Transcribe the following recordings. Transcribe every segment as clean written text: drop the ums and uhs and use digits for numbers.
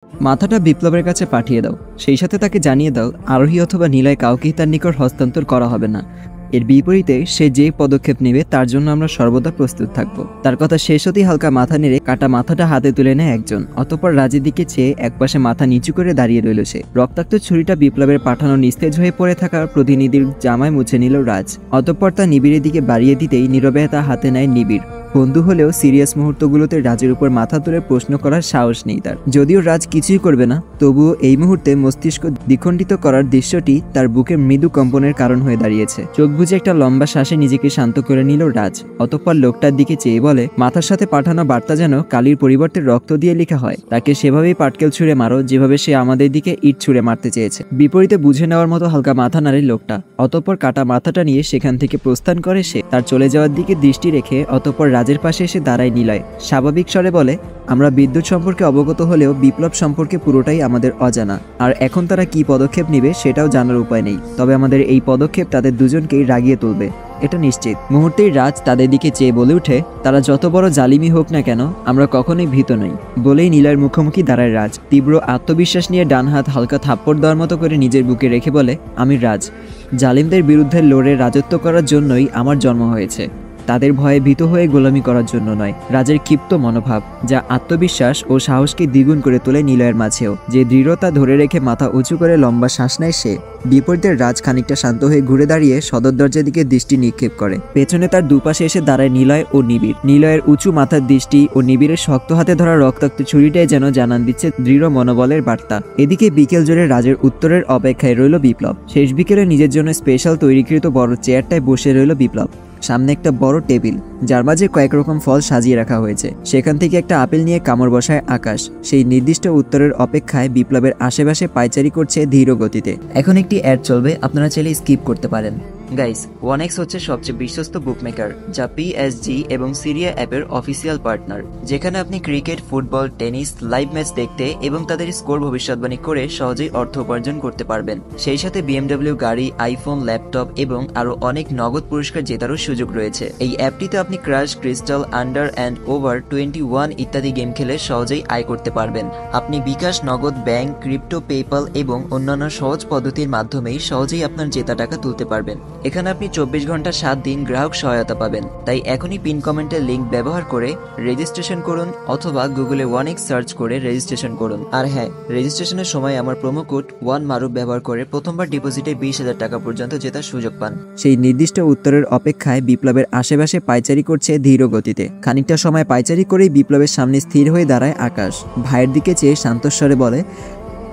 মাথাটা বিপ্লবের কাছে পাঠিয়ে দাও, সেই সাথে তাকে জানিয়ে দাও আরোহী অথবা নিলয় কাউকেই তার নিকট হস্তান্তর করা হবে না। এর বিপরীতে সে যে পদক্ষেপ নেবে তার জন্য আমরা সর্বদা প্রস্তুত থাকব। তার কথা শেষ হতেই হালকা মাথা নেড়ে কাটা মাথাটা হাতে তুলে নেয় একজন। অতঃপর রাজের দিকে চেয়ে একপাশে মাথা নিচু করে দাঁড়িয়ে রইল সে। রক্তাক্ত ছুরিটা বিপ্লবের পাঠানো নিস্তেজ হয়ে পড়ে থাকা প্রতিনিধির জামায় মুছে নিল রাজ। অতঃপর তা নিবিড়ের দিকে বাড়িয়ে দিতেই নীরবে তা হাতে নেয় নিবিড়। বন্ধু হলেও সিরিয়াস মুহূর্তগুলোতে রাজের উপর মাথা তুলে প্রশ্ন করার সাহস নেই তার। যদিও রাজ কিছুই করবে না, তবুও এই মুহূর্তে মস্তিষ্ক দ্বিখণ্ডিত করার দৃশ্যটি তার বুকে মৃদু কম্পনের কারণ হয়ে দাঁড়িয়েছে। চোখ বুজে একটা লম্বা শ্বাসে নিজেকে শান্ত করে নিল রাজ। অতঃপর লোকটার দিকে চেয়ে বলে, মাথার সাথে পাঠানো বার্তা যেন কালির পরিবর্তে রক্ত দিয়ে লেখা হয়। তাকে সেভাবেই পাটকেল ছুঁড়ে মারো যেভাবে সে আমাদের দিকে ইট ছুঁড়ে মারতে চেয়েছে। বিপরীতে বুঝে নেওয়ার মতো হালকা মাথা নাড়ে লোকটা। অতঃপর কাটা মাথাটা নিয়ে সেখান থেকে প্রস্থান করে সে। তার চলে যাওয়ার দিকে দৃষ্টি রেখে অতঃপর রাজের পাশে এসে দাঁড়ায় নিলয়। স্বাভাবিক স্বরে বলে, আমরা বিদ্যুৎ সম্পর্কে অবগত হলেও বিপ্লব সম্পর্কে পুরোটাই আমাদের অজানা। আর এখন তারা কি পদক্ষেপ নেবে সেটাও জানার উপায় নেই। তবে আমাদের এই পদক্ষেপ তাদের দুজনকেই রাগিয়ে তুলবে, এটা নিশ্চিত। মুহূর্তেই রাজ তাদের দিকে চেয়ে বলে উঠে, তারা যত বড় জালিমি হোক না কেন আমরা কখনোই ভীত নই। বলেই নীলয়ের মুখোমুখি দাঁড়ায় রাজ। তীব্র আত্মবিশ্বাস নিয়ে ডান হাত হালকা থাপ্পড় দেওয়ার মতো করে নিজের বুকে রেখে বলে, আমি রাজ। জালিমদের বিরুদ্ধে লড়ে রাজত্ব করার জন্যই আমার জন্ম হয়েছে, তাদের ভয়ে ভীত হয়ে গোলামি করার জন্য নয়। রাজের ক্ষিপ্ত মনোভাব যা আত্মবিশ্বাস ও সাহসকে দ্বিগুণ করে তোলে নীলয়ের মাঝেও। যে দৃঢ়তা ধরে রেখে মাথা উঁচু করে লম্বা শ্বাস নেয় সে। বিপরীতে রাজ খানিকটা শান্ত হয়ে ঘুরে দাঁড়িয়ে সদর দরজার দিকে দৃষ্টি নিক্ষেপ করে। পেছনে তার দুপাশে এসে দাঁড়ায় নিলয় ও নিবিড়। নিলয়ের উঁচু মাথার দৃষ্টি ও নিবিড়ের শক্ত হাতে ধরা রক্তাক্ত ছুরিটাই যেন জানান দিচ্ছে দৃঢ় মনোবলের বার্তা। এদিকে বিকেল জুড়ে রাজের উত্তরের অপেক্ষায় রইল বিপ্লব। শেষ বিকেলে নিজের জন্য স্পেশাল তৈরিকৃত বড় চেয়ারটায় বসে রইল বিপ্লব। সামনে একটা বড় টেবিল, যার মাঝে কয়েক রকম ফল সাজিয়ে রাখা হয়েছে। সেখান থেকে একটা আপেল নিয়ে কামড় বসায় আকাশ। সেই নির্দিষ্ট উত্তরের অপেক্ষায় বিপ্লবের আশেপাশে পায়চারি করছে ধীর গতিতে। এখন একটি অ্যাড চলবে, আপনারা চাইলে স্কিপ করতে পারেন। গাইস, 1x হচ্ছে সবচেয়ে বিশ্বস্ত বুকমেকার, যা পিএসজি এবং সিরিয়া অ্যাপের অফিসিয়াল পার্টনার, যেখানে আপনি cricket, football, tennis live match দেখতে এবং তাদের স্কোর ভবিষ্যৎবাণী করে সহজেই অর্থ উপার্জন করতে পারবেন। সেই সাথে বিএমডব্লিউ গাড়ি, আইফোন, ল্যাপটপ এবং আরো অনেক নগদ পুরস্কার জেতারও সুযোগ রয়েছে। এই অ্যাপটিতে আপনি crash, crystal, under and over 21 ইত্যাদি গেম খেলে সহজেই আয় করতে পারবেন। আপনি বিকাশ, নগদ, ব্যাংক, ক্রিপ্টো, পেপাল এবং অন্যান্য সহজ পদ্ধতির মাধ্যমেই সহজেই আপনার জেতা টাকা তুলতে পারবেন। এখানে আপনি 24 ঘন্টা 7 দিন গ্রাহক সহায়তা পাবেন। তাই এখনই পিন কমেন্টের লিঙ্ক ব্যবহার করে রেজিস্ট্রেশন করুন অথবা গুগলে 1x সার্চ করে রেজিস্ট্রেশন করুন। আর হ্যাঁ, রেজিস্ট্রেশনের সময় আমার প্রোমো কোড 1MARUF ব্যবহার করে প্রথমবার ডিপোজিটে 20,000 টাকা পর্যন্ত জেতার সুযোগ পান। সেই নির্দিষ্ট উত্তরের অপেক্ষায় বিপ্লবের আশেপাশে পায়চারি করছে ধীর গতিতে। খানিকটা সময় পায়চারি করেই বিপ্লবের সামনে স্থির হয়ে দাঁড়ায় আকাশ। ভাইয়ের দিকে চেয়ে শান্তস্বরে বলে,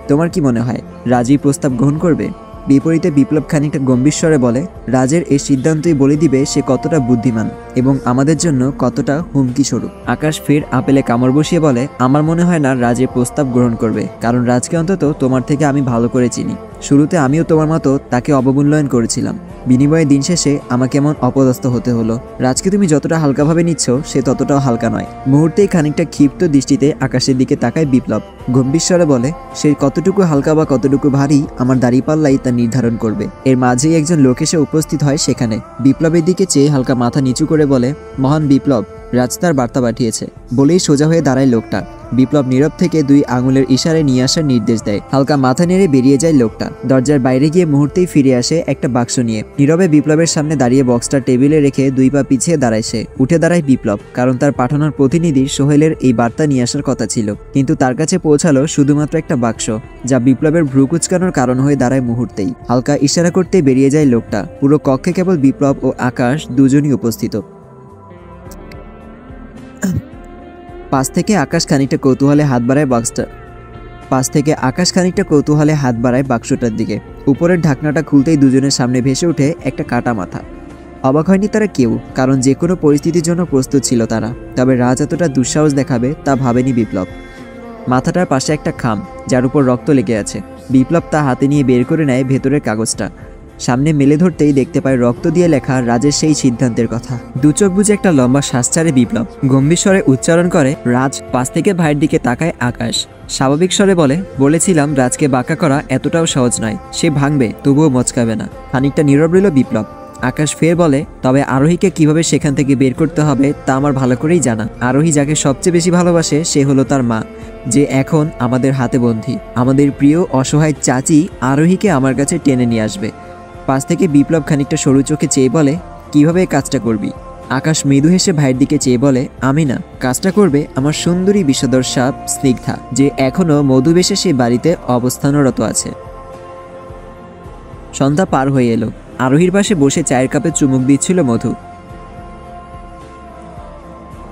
তোমার কি মনে হয় রাজই প্রস্তাব গ্রহণ করবে? বিপরীতে বিপ্লব খানিকটা গম্ভীর স্বরে বলে, রাজের এই সিদ্ধান্তই বলে দিবে সে কতটা বুদ্ধিমান এবং আমাদের জন্য কতটা হুমকি স্বরূপ। আকাশ ফের আপেলে কামড় বসিয়ে বলে, আমার মনে হয় না রাজের প্রস্তাব গ্রহণ করবে, কারণ রাজকে অন্তত তোমার থেকে আমি ভালো করে চিনি। শুরুতে আমিও তোমার মতো তাকে অবমূল্যায়ন করেছিলাম, বিনিময়ে দিন শেষে আমাকে এমন অপদস্থ হতে হলো। রাজকে তুমি যতটা হালকাভাবে নিচ্ছ সে ততটাও হালকা নয়। মুহূর্তেই খানিকটা ক্ষিপ্ত দৃষ্টিতে আকাশের দিকে তাকায় বিপ্লব। গম্ভীর স্বরে বলে, সে কতটুকু হালকা বা কতটুকু ভারী আমার দাঁড়িপাল্লাই তা নির্ধারণ করবে। এর মাঝেই একজন লোক এসে উপস্থিত হয় সেখানে। বিপ্লবের দিকে চেয়ে হালকা মাথা নিচু করে বলে, মহান বিপ্লব, রাজ তার বার্তা পাঠিয়েছে। বলেই সোজা হয়ে দাঁড়ায় লোকটা। বিপ্লব নীরব থেকে 2 আঙুলের ইশারায় নিয়ে আসার নির্দেশ দেয়। হালকা মাথা নেড়ে বেরিয়ে যায় লোকটা। দরজার বাইরে গিয়ে মুহূর্তেই ফিরে আসে একটা বাক্স নিয়ে। নীরবে বিপ্লবের সামনে দাঁড়িয়ে বক্সটা টেবিলে রেখে 2 পা পিছিয়ে দাঁড়ায় সে। উঠে দাঁড়ায় বিপ্লব, কারণ তার পাঠানোর প্রতিনিধি সোহেলের এই বার্তা নিয়ে আসার কথা ছিল। কিন্তু তার কাছে পৌঁছালো শুধুমাত্র একটা বাক্স, যা বিপ্লবের ভ্রু কুঁচকানোর কারণ হয়ে দাঁড়ায় মুহূর্তেই। হালকা ইশারা করতেই বেরিয়ে যায় লোকটা। পুরো কক্ষে কেবল বিপ্লব ও আকাশ দুজনই উপস্থিত। পাশ থেকে আকাশ খানিকটা কৌতূহলে হাত বাড়ায় বাক্সটার দিকে। উপরের ঢাকনাটা খুলতেই দুজনের সামনে ভেসে ওঠে একটা কাটা মাথা। অবাক হয়নি তারা কেউ, কারণ যে কোনো পরিস্থিতির জন্য প্রস্তুত ছিল তারা। তবে রাজ এতটা দুঃসাহস দেখাবে তা ভাবেনি বিপ্লব। মাথাটার পাশে একটা খাম, যার উপর রক্ত লেগে আছে। বিপ্লব তা হাতে নিয়ে বের করে নেয় ভেতরের কাগজটা। সামনে মেলে ধরতেই দেখতে পায় রক্ত দিয়ে লেখা রাজের সেই সিদ্ধান্তের কথা। দু চোখ বুঝে একটা লম্বা শ্বাস ছাড়ে বিপ্লব। গম্ভীর স্বরে উচ্চারণ করে রাজ। পাশ থেকে ভাইয়ের দিকে তাকায় আকাশ। স্বাভাবিক স্বরে বলে, বলেছিলাম রাজকে বাঁকা করা এতটাও সহজ নয়। সে ভাঙবে, তবুও মচকাবে না। খানিকটা নীরব রইল বিপ্লব। আকাশ ফের বলে, তবে আরোহীকে কিভাবে সেখান থেকে বের করতে হবে তা আমার ভালো করেই জানা। আরোহী যাকে সবচেয়ে বেশি ভালোবাসে সে হলো তার মা, যে এখন আমাদের হাতে বন্দী। আমাদের প্রিয় অসহায় চাচি আরোহীকে আমার কাছে টেনে নিয়ে আসবে। পাশ থেকে বিপ্লব খানিকটা সরু চোখে চেয়ে বলে, কিভাবে এই কাজটা করবি? আকাশ মৃদু হেসে ভাইয়ের দিকে চেয়ে বলে, আমি না, কাজটা করবে আমার সুন্দরী বিষধর সাপ স্নিগ্ধা, যে এখনও মধুবেশে সেই বাড়িতে অবস্থানরত আছে। সন্ধ্যা পার হয়ে এলো। আরোহীর পাশে বসে চায়ের কাপে চুমুক দিচ্ছিল মধু।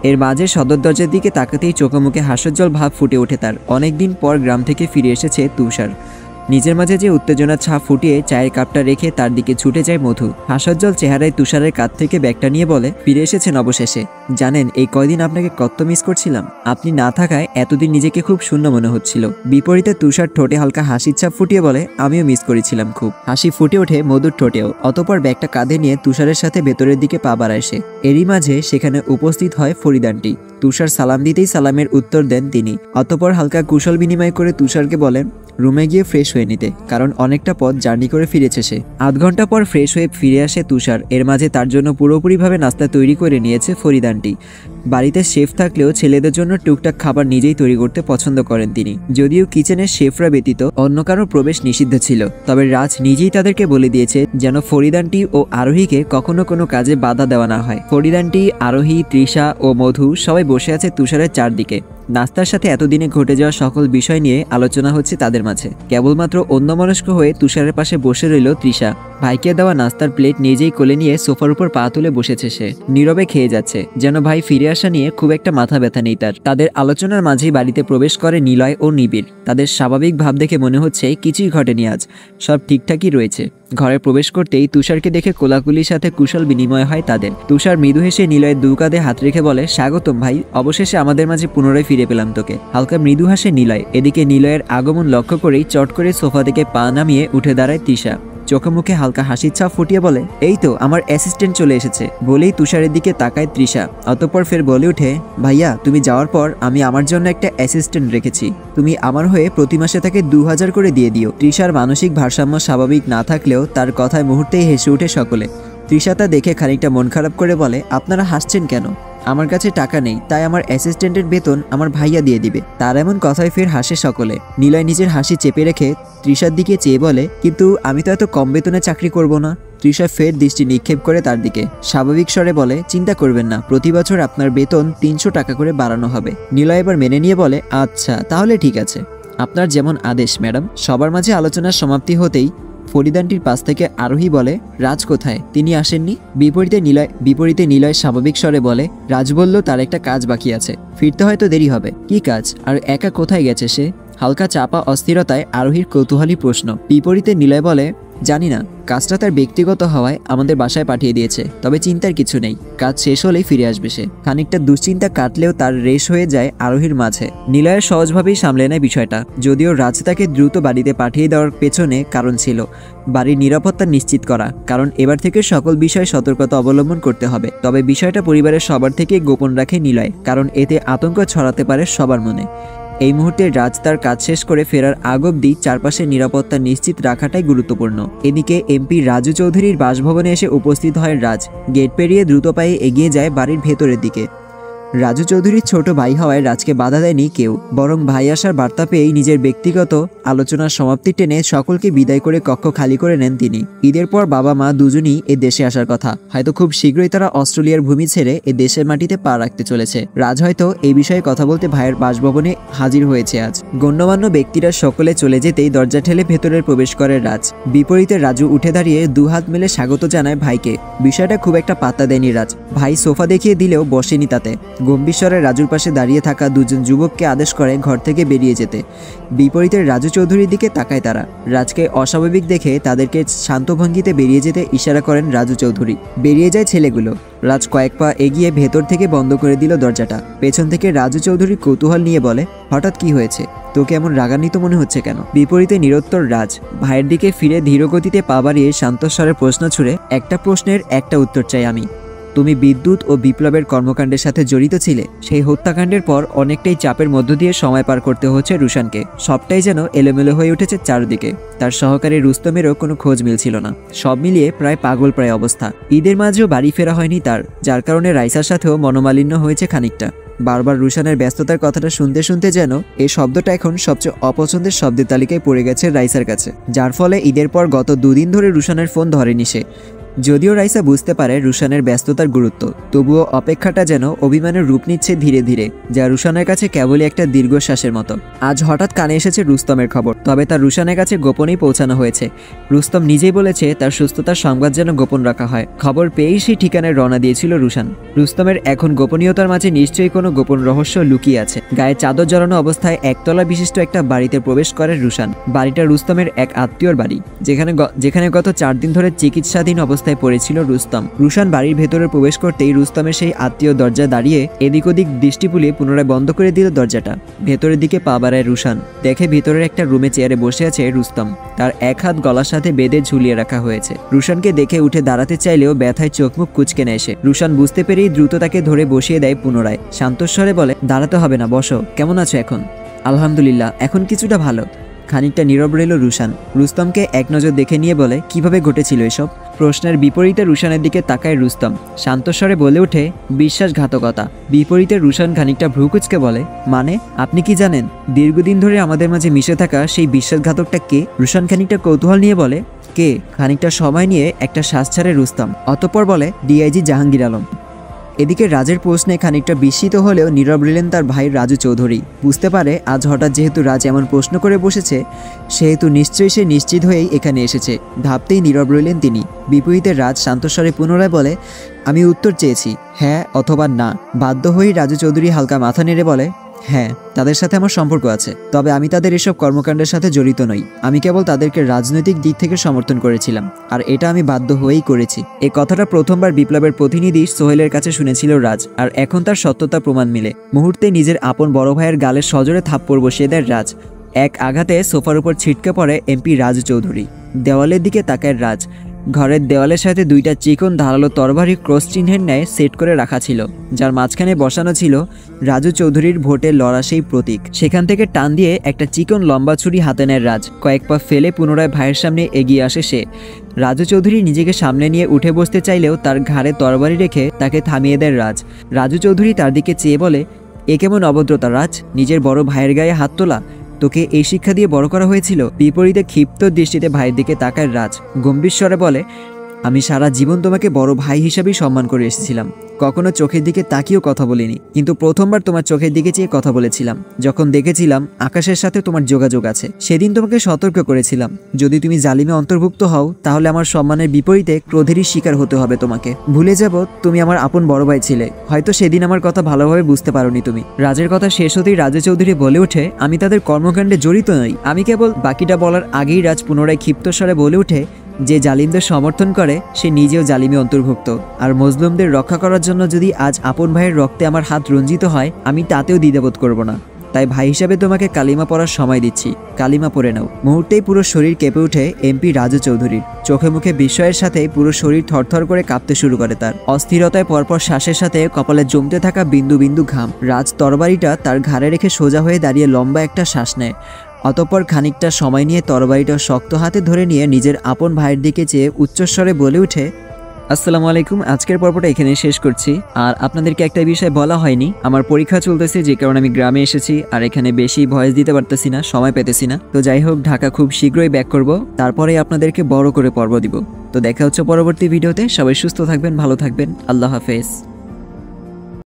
এর মাঝে সদর দরজার দিকে তাকাতেই চোখে মুখে হাস্যোজ্জ্বল ভাব ফুটে ওঠে তার। অনেকদিন পর গ্রাম থেকে ফিরে এসেছে তুষার। নিজের মাঝে যে উত্তেজনার ছাপ ফুটিয়ে চায়ের কাপটা রেখে তার দিকে ছুটে যায় মধু। হাস্যোজ্জ্বল চেহারায় তুষারের কাঁধ থেকে ব্যাগটা নিয়ে বলে, ফিরে এসেছেন অবশেষে। জানেন এই কয়দিন আপনাকে কত মিস করছিলাম। আপনি না থাকায় এতদিন নিজেকে খুব শূন্য মনে হচ্ছিল। বিপরীতে তুষার ঠোঁটে হালকা হাসির ছাপ ফুটিয়ে বলে, আমিও মিস করেছিলাম খুব। হাসি ফুটে ওঠে মধুর ঠোঁটেও। অতঃপর ব্যাগটা কাঁধে নিয়ে তুষারের সাথে ভেতরের দিকে পা বাড়ায় সে। এরই মাঝে সেখানে উপস্থিত হয় ফরিদ আন্টি। তুষার সালাম দিতেই সালামের উত্তর দেন তিনি। অতঃপর হালকা কুশল বিনিময় করে তুষারকে বলেন রুমে গিয়ে ফ্রেশ হয়ে নিতে, কারণ অনেকটা পথ জার্নি করে ফিরেছে সে। আধ ঘন্টা পর ফ্রেশ হয়ে ফিরে আসে তুষার। এর মাঝে তার জন্য পুরোপুরিভাবে নাস্তা তৈরি করে নিয়েছে ফরিদ আন্টি। বাড়িতে শেফ থাকলেও ছেলেদের জন্য টুকটাক খাবার নিজেই তৈরি করতে পছন্দ করেন তিনি। যদিও কিচেনের শেফরা ব্যতীত অন্য কারো প্রবেশ নিষিদ্ধ ছিল, তবে রাজ নিজেই তাদেরকে বলে দিয়েছে যেন ফরিদ আন্টি ও আরোহীকে কখনো কোনো কাজে বাধা দেওয়া না হয়। ফরিদ আন্টি, আরোহী, তৃষা ও মধু সবাই বসে আছে তুষারের চারদিকে। নাস্তার সাথে এতদিনে ঘটে যাওয়া সকল বিষয় নিয়ে আলোচনা হচ্ছে তাদের মাঝে। কেবলমাত্র অন্যমনস্ক হয়ে তুষারের পাশে বসে রইল তৃষা। ভাইকে দেওয়া নাস্তার প্লেট নিজেই কোলে নিয়ে সোফার উপর পা তুলে বসেছে সে। নীরবে খেয়ে যাচ্ছে, যেন ভাই ফিরে আসা নিয়ে খুব একটা মাথা ব্যথা নেই তার। তাদের আলোচনার মাঝেই বাড়িতে প্রবেশ করে নিলয় ও নিবিড়। তাদের স্বাভাবিক ভাব দেখে মনে হচ্ছে কিছুই ঘটেনি আজ, সব ঠিকঠাকই রয়েছে। ঘরে প্রবেশ করতেই তুষারকে দেখে কোলাকুলির সাথে কুশল বিনিময় হয় তাদের। তুষার মৃদু হেসে নিলয়ের দু কাঁধে হাত রেখে বলে, স্বাগতম ভাই, অবশেষে আমাদের মাঝে পুনরায় ফিরে পেলাম তোকে। হালকা মৃদু হাসে নিলয়। এদিকে নিলয়ের আগমন লক্ষ্য করেই চট করে সোফা থেকে পা নামিয়ে উঠে দাঁড়ায় তৃষা। চোখে মুখে হালকা হাসির ছাপ ফুটিয়ে বলে, এই তো আমার অ্যাসিস্ট্যান্ট চলে এসেছে। বলেই তুষারের দিকে তাকায় তৃষা। অতঃপর ফের বলে ওঠে, ভাইয়া তুমি যাওয়ার পর আমি আমার জন্য একটা অ্যাসিস্ট্যান্ট রেখেছি, তুমি আমার হয়ে প্রতি মাসে তাকে 2000 করে দিয়ে দিও। তৃষার মানসিক ভারসাম্য স্বাভাবিক না থাকলেও তার কথায় মুহূর্তেই হেসে ওঠে সকলে। তৃষা তা দেখে খানিকটা মন খারাপ করে বলে, আপনারা হাসছেন কেন? আমার কাছে টাকা নেই, তাই আমার অ্যাসিস্ট্যান্টের বেতন আমার ভাইয়া দিয়ে দিবে। তার এমন কথায় ফের হাসে সকলে। নিলয় নিজের হাসি চেপে রেখে তৃষার দিকে চেয়ে বলে, কিন্তু আমি তো এত কম বেতনে চাকরি করব না। তৃষা ফের দৃষ্টি নিক্ষেপ করে তার দিকে। স্বাভাবিক স্বরে বলে, চিন্তা করবেন না, প্রতি বছর আপনার বেতন 300 টাকা করে বাড়ানো হবে। নিলয় এবার মেনে নিয়ে বলে, আচ্ছা তাহলে ঠিক আছে, আপনার যেমন আদেশ ম্যাডাম। সবার মাঝে আলোচনার সমাপ্তি হতেই ফরিদ আন্টির পাশ থেকে আরোহী বলে, রাজ কোথায়? তিনি আসেননি? বিপরীতে নিলয় স্বাভাবিক স্বরে বলে, রাজ বলল তার একটা কাজ বাকি আছে, ফিরতে হয়তো দেরি হবে। কি কাজ? আর একা কোথায় গেছে সে? হালকা চাপা অস্থিরতায় আরোহীর কৌতূহলী প্রশ্ন। বিপরীতে নিলয় বলে, জানি না, কাজটা তার ব্যক্তিগত হওয়ায় আমাদের বাসায় পাঠিয়ে দিয়েছে, তবে চিন্তার কিছু নেই, কাজ শেষ হলেই ফিরে আসবে সে। খানিকটা দুশ্চিন্তা কাটলেও তার রেশ হয়ে যায় আরোহীর মাঝে। নিলয়ের সহজভাবেই সামলে নেয় বিষয়টা। যদিও রাজ তাকে দ্রুত বাড়িতে পাঠিয়ে দেওয়ার পেছনে কারণ ছিল বাড়ির নিরাপত্তা নিশ্চিত করা, কারণ এবার থেকে সকল বিষয়ে সতর্কতা অবলম্বন করতে হবে। তবে বিষয়টা পরিবারের সবার থেকে গোপন রাখে নিলয়, কারণ এতে আতঙ্ক ছড়াতে পারে সবার মনে। এই মুহূর্তে রাজ তার কাজ শেষ করে ফেরার আগ অবধি চারপাশের নিরাপত্তা নিশ্চিত রাখাটাই গুরুত্বপূর্ণ। এদিকে এমপি রাজু চৌধুরীর বাসভবনে এসে উপস্থিত হয় রাজ। গেট পেরিয়ে দ্রুত পায়ে এগিয়ে যায় বাড়ির ভেতরের দিকে। রাজু চৌধুরীর ছোট ভাই হওয়ায় রাজকে বাধা দেয়নি কেউ, বরং ভাই আসার বার্তা পেয়েই নিজের ব্যক্তিগত আলোচনার সমাপ্তি টেনে সকলকে বিদায় করে কক্ষ খালি করে নেন তিনি। ঈদের পর বাবা মা দুজনই এ দেশে আসার কথা। হয়তো খুব শীঘ্রই তারা অস্ট্রেলিয়ার ভূমি ছেড়ে এ দেশের মাটিতে পা রাখতে চলেছে। রাজ হয়তো এই বিষয়ে কথা বলতে ভাইয়ের বাসভবনে হাজির হয়েছে আজ। গণ্যমান্য ব্যক্তিরা সকলে চলে যেতেই দরজা ঠেলে ভেতরে প্রবেশ করে রাজ। বিপরীতে রাজু উঠে দাঁড়িয়ে দুহাত মেলে স্বাগত জানায় ভাইকে। বিষয়টা খুব একটা পাত্তা দেয়নি রাজ। ভাই সোফা দেখিয়ে দিলেও বসেনি তাতে। গম্ভীর স্বরে রাজুর পাশে দাঁড়িয়ে থাকা দুজন যুবককে আদেশ করে ঘর থেকে বেরিয়ে যেতে। বিপরীতে রাজু চৌধুরীর দিকে তাকায় তারা। রাজকে অস্বাভাবিক দেখে তাদেরকে শান্ত ভঙ্গিতে বেরিয়ে যেতে ইশারা করেন রাজু চৌধুরী। বেরিয়ে যায় ছেলেগুলো। রাজ কয়েক পা এগিয়ে ভেতর থেকে বন্ধ করে দিল দরজাটা। পেছন থেকে রাজু চৌধুরী কৌতূহল নিয়ে বলে, হঠাৎ কি হয়েছে? তোকে এমন রাগান্বিত মনে হচ্ছে কেন? বিপরীতে নিরুত্তর রাজ ভাইয়ের দিকে ফিরে ধীরগতিতে পা বাড়িয়ে শান্তস্বরে প্রশ্ন ছুড়ে, একটা প্রশ্নের একটা উত্তর চাই আমি। তুমি বিদ্যুৎ ও বিপ্লবের কর্মকাণ্ডের সাথে জড়িত ছিলে। সেই হত্যাকাণ্ডের পর অনেকটাই চাপের মধ্য দিয়ে সময় পার করতে হচ্ছে রুশানকে। সবটাই যেন এলোমেলো হয়ে উঠেছে চারদিকে। তার সহকারী রুস্তমেরও কোনো খোঁজ মিলছিল না। সব মিলিয়ে প্রায় পাগল প্রায় অবস্থা। ঈদের মাঝেও বাড়ি ফেরা হয়নি তার, যার কারণে রাইসার সাথেও মনোমালিন্য হয়েছে খানিকটা। বারবার রুশানের ব্যস্ততার কথাটা শুনতে শুনতে যেন এই শব্দটা এখন সবচেয়ে অপছন্দের শব্দের তালিকায় পড়ে গেছে রাইসার কাছে, যার ফলে ঈদের পর গত 2 দিন ধরে রুশানের ফোন ধরেনি সে। যদিও রাইসা বুঝতে পারে রুশানের ব্যস্ততার গুরুত্ব, তবুও অপেক্ষাটা যেন অভিমানের রূপ নিচ্ছে ধীরে ধীরে, যা রুশানের কাছে কেবলই একটা দীর্ঘশ্বাসের মতো। আজ হঠাৎ কানে এসেছে রুস্তমের খবর, তবে তা রুশানের কাছে গোপনেই পৌঁছানো হয়েছে। রুস্তম নিজেই বলেছে তার সুস্থতার সংবাদ যেন গোপন রাখা হয়। খবর পেয়েই সেই ঠিকানায় রওনা দিয়েছিল রুশান। রুস্তমের এখন গোপনীয়তার মাঝে নিশ্চয়ই কোনো গোপন রহস্য লুকিয়ে আছে। গায়ে চাদর জড়ানো অবস্থায় একতলা বিশিষ্ট একটা বাড়িতে প্রবেশ করে রুশান। বাড়িটা রুস্তমের এক আত্মীয়র বাড়ি, যেখানে গত 4 দিন ধরে চিকিৎসাধীন অবস্থায় পড়েছিল রুস্তম। রুশান বাড়ির ভেতরে প্রবেশ করতেই রুস্তমের সেই আত্মীয় দরজা দাঁড়িয়ে এদিক ওদিক দৃষ্টি বুলিয়ে পুনরায় বন্ধ করে দিল দরজাটা। ভেতরের দিকে পা বাড়ায় রুশান, দেখে ভেতরের একটা রুমে চেয়ারে বসে আছে রুস্তম। তার এক হাত গলার সাথে বেঁধে ঝুলিয়ে রাখা হয়েছে। রুশানকে দেখে উঠে দাঁড়াতে চাইলেও ব্যথায় চোখ মুখ কুঁচকে নেয় সে। রুশান বুঝতে পেরেই দ্রুত তাকে ধরে বসিয়ে দেয় পুনরায়। শান্তস্বরে বলে, দাঁড়াতে হবে না, বসো। কেমন আছো এখন? আলহামদুলিল্লাহ, এখন কিছুটা ভালো। খানিকটা নীরব রইল রুশান। রুস্তমকে এক নজর দেখে নিয়ে বলে, কিভাবে ঘটেছিল এসব? প্রশ্নের বিপরীতে রুশানের দিকে তাকায় রুস্তম। শান্তস্বরে বলে ওঠে, বিশ্বাসঘাতকতা। বিপরীতে রুশান খানিকটা ভ্রুকুচকে বলে, মানে? আপনি কি জানেন দীর্ঘদিন ধরে আমাদের মাঝে মিশে থাকা সেই বিশ্বাসঘাতকটা কে? রুশান খানিকটা কৌতূহল নিয়ে বলে, কে? খানিকটা সময় নিয়ে একটা শ্বাস ছাড়ে রুস্তম, অতঃপর বলে, ডিআইজি জাহাঙ্গীর আলম। এদিকে রাজের প্রশ্নে খানিকটা বিস্মিত হলেও নীরব রইলেন তার ভাই রাজু চৌধুরী। বুঝতে পারে আজ হঠাৎ যেহেতু রাজ এমন প্রশ্ন করে বসেছে, সেহেতু নিশ্চয়ই সে নিশ্চিত হয়েই এখানে এসেছে। ভাবতেই নীরব রইলেন তিনি। বিপরীতে রাজ শান্তস্বরে পুনরায় বলে, আমি উত্তর চেয়েছি, হ্যাঁ অথবা না। বাধ্য হয়েই রাজু চৌধুরী হালকা মাথা নেড়ে বলে, হ্যাঁ, তাদের সাথে আমার সম্পর্ক আছে, তবে আমি তাদের এসব কর্মকাণ্ডের সাথে জড়িত নই। আমি কেবল তাদেরকে রাজনৈতিক দিক থেকে সমর্থন করেছিলাম, আর এটা আমি বাধ্য হয়েই করেছি। এই কথাটা প্রথমবার বিপ্লবের প্রতিনিধি সোহেলের কাছে শুনেছিল রাজ, আর এখন তার সত্যতা প্রমাণ মিলে। মুহূর্তে নিজের আপন বড় ভাইয়ের গালে সজোরে থাপ্পড় বসিয়ে দেয় রাজ। এক আঘাতে সোফার উপর ছিটকে পড়ে এমপি রাজু চৌধুরী। দেওয়ালের দিকে তাকায় রাজ। ঘরের দেওয়ালের সাথে 2টা চিকন ধারালো তরবারি ক্রস চিহ্নের ন্যায় সেট করে রাখা ছিল, যার মাঝখানে বসানো ছিল রাজু চৌধুরীর ভোটে লড়া সেই প্রতীক। সেখান থেকে টান দিয়ে একটা চিকন লম্বা ছুরি হাতে নেয় রাজ। কয়েক পা ফেলে পুনরায় ভাইয়ের সামনে এগিয়ে আসে সে। রাজু চৌধুরী নিজেকে সামনে নিয়ে উঠে বসতে চাইলেও তার ঘাড়ে তরবারি রেখে তাকে থামিয়ে দেয় রাজ। রাজু চৌধুরী তার দিকে চেয়ে বলে, এ কেমন অভদ্রতা রাজ? নিজের বড় ভাইয়ের গায়ে হাত তোলা? তোকে এই শিক্ষা দিয়ে বড় করা হয়েছিল? বিপরীতে ক্ষিপ্ত দৃষ্টিতে ভাইয়ের দিকে তাকায় রাজ। গম্ভীর স্বরে বলে, আমি সারা জীবন তোমাকে বড় ভাই হিসাবেই সম্মান করে এসেছিলাম। কখনো চোখের দিকে তাকিয়েও কথা বলিনি, কিন্তু প্রথমবার তোমার চোখের দিকে চেয়ে কথা বলেছিলাম যখন দেখেছিলাম আকাশের সাথে তোমার যোগাযোগ আছে। সেদিন তোমাকে সতর্ক করেছিলাম, যদি তুমি জালিমে অন্তর্ভুক্ত হও তাহলে আমার সম্মানের বিপরীতে ক্রোধেরই শিকার হতে হবে তোমাকে। ভুলে যাব তুমি আমার আপন বড় ভাই ছিলে। হয়তো সেদিন আমার কথা ভালোভাবে বুঝতে পারোনি তুমি। রাজের কথা শেষ হতেই রাজু চৌধুরী বলে ওঠে, আমি তাদের কর্মকাণ্ডে জড়িত নই। আমি কেবল বাকিটা বলার আগেই রাজ পুনরায় ক্ষিপ্ত স্বরে বলে ওঠে, যে জালিমদের সমর্থন করে সে নিজেও জালিমে অন্তর্ভুক্ত। আর মজলুমদের রক্ষা করার জন্য যদি আজ আপন ভাইয়ের রক্তে আমার হাত রঞ্জিত হয়, আমি তাতেও দ্বিধাবোধ করব না। তাই ভাই হিসাবে তোমাকে কালিমা পড়ার সময় দিচ্ছি, কালিমা পড়ে নাও। মুহূর্তেই পুরো শরীর কেঁপে ওঠে এমপি রাজু চৌধুরীর। চোখে মুখে বিস্ময়ের সাথে পুরো শরীর থরথর করে কাঁপতে শুরু করে তার। অস্থিরতায় পরপর শ্বাসের সাথে কপালে জমতে থাকা বিন্দু বিন্দু ঘাম। রাজ তরবারিটা তার ঘাড়ে রেখে সোজা হয়ে দাঁড়িয়ে লম্বা একটা শ্বাস নেয়। অতঃপর খানিকটা সময় নিয়ে তরবারিটা শক্ত হাতে ধরে নিয়ে নিজের আপন ভাইয়ের দিকে চেয়ে উচ্চস্বরে বলে ওঠে, আসসালামু আলাইকুম। আজকের পর্বটা এখানে শেষ করছি। আর আপনাদেরকে একটা বিষয় বলা হয়নি, আমার পরীক্ষা চলতেছে, যে কারণে আমি গ্রামে এসেছি আর এখানে বেশি ভয়েস দিতে পারতেছি না, সময় পেতেছি না। তো যাই হোক, ঢাকা খুব শীঘ্রই ব্যাক করব, তারপরে আপনাদেরকে বড় করে পর্ব দিব। তো দেখা হচ্ছে পরবর্তী ভিডিওতে। সবাই সুস্থ থাকবেন, ভালো থাকবেন। আল্লাহ হাফেজ।